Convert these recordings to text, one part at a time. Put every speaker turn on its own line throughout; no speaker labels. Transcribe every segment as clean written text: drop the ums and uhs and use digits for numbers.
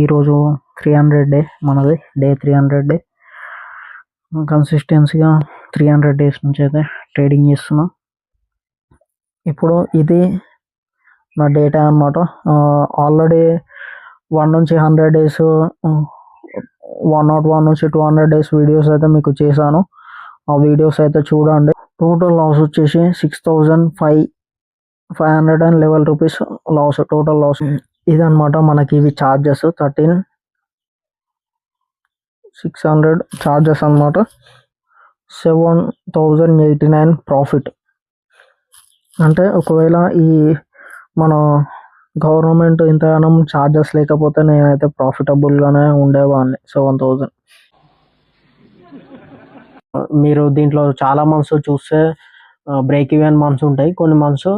ఈరోజు 300 డే మనది. Day 300 day. కన్సిస్టెన్సీగా 300 days నుంచి అయితే ట్రేడింగ్ చేస్తున్నా. ఇప్పుడు ఇది నా డేటా అనమాట. ఆల్రెడీ 1 నుంచి 100 డేస్, 101 నుంచి 200 డేస్ వీడియోస్ అయితే మీకు చేశాను. ఆ వీడియోస్ అయితే చూడండి. టోటల్ లాస్ వచ్చేసి 6,511 రూపీస్ లాస్, టోటల్ లాస్. ఇదనమాట మనకి ఇవి ఛార్జెస్. 13,600 ఛార్జెస్ అనమాట. 7,089 ప్రాఫిట్. అంటే ఒకవేళ ఈ మన గవర్నమెంట్ ఇంతగానం ఛార్జెస్ లేకపోతే నేనైతే ప్రాఫిటబుల్గానే ఉండేవాడిని. 7,000. మీరు దీంట్లో చాలా మంత్స్ చూస్తే బ్రేక్ ఈవెన్ మంత్స్ ఉంటాయి, కొన్ని మంత్స్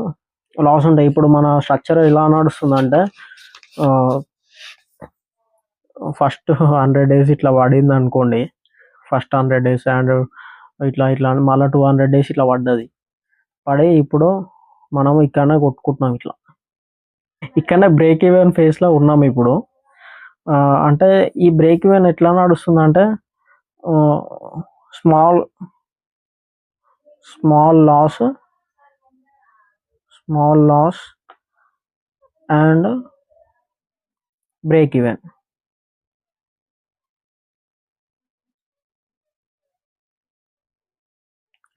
లాస్ ఉంటాయి. ఇప్పుడు మన స్ట్రక్చర్ ఎలా నడుస్తుందంటే ఫస్ట్ 100 డేస్ ఇట్లా పడింది అనుకోండి. ఫస్ట్ 100 డేస్ అండ్ ఇట్లా మళ్ళీ 200 డేస్ ఇట్లా పడ్డది. పడి ఇప్పుడు మనం ఇక్కడనే కొట్టుకుంటున్నాం. ఇక్కడనే బ్రేక్ ఈవెన్ ఫేస్లో ఉన్నాం ఇప్పుడు. అంటే ఈ బ్రేక్ ఈవెన్ ఎట్లా నడుస్తుందంటే small loss and break even.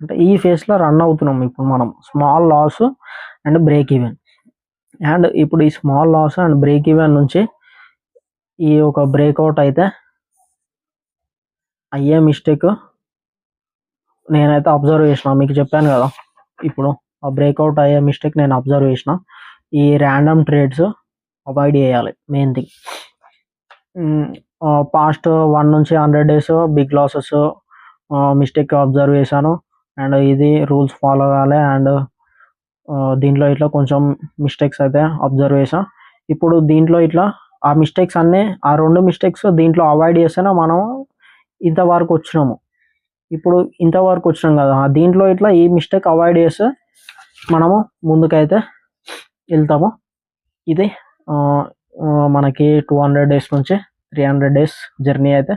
అంటే ఈ ఫేస్లో రన్ అవుతున్నాం ఇప్పుడు మనం. Small loss and break even. And ఇప్పుడు ఈ small loss and break even నుంచి ఈ ఒక బ్రేక్అవుట్ అయితే అయ్యే మిస్టేక్ నేనైతే అబ్జర్వ్ చేసిన. మీకు చెప్పాను కదా, ఇప్పుడు ఆ బ్రేక్అవుట్ అయ్యే మిస్టేక్ నేను అబ్జర్వ్ చేసిన. ఈ ర్యాండమ్ ట్రేడ్స్ అవాయిడ్ చేయాలి, మెయిన్ థింగ్. పాస్ట్ 1 నుంచి 100 days big losses mistake observe చేశాను. అండ్ ఇది రూల్స్ ఫాలో కావాలి. అండ్ దీంట్లో ఇట్లా కొంచెం మిస్టేక్స్ అయితే అబ్జర్వ్ చేసాం. ఇప్పుడు దీంట్లో ఇట్లా ఆ మిస్టేక్స్ అన్నీ, ఆ 2 మిస్టేక్స్ దీంట్లో అవాయిడ్ చేస్తేనే మనం ఇంతవరకు వచ్చినాము. ఇప్పుడు ఇంతవరకు వచ్చినాం కదా, దీంట్లో ఇట్లా ఈ మిస్టేక్ అవాయిడ్ చేస్తే మనము ముందుకైతే వెళ్తాము. ఇది మనకి 200 డేస్ నుంచి 300 డేస్ జర్నీ అయితే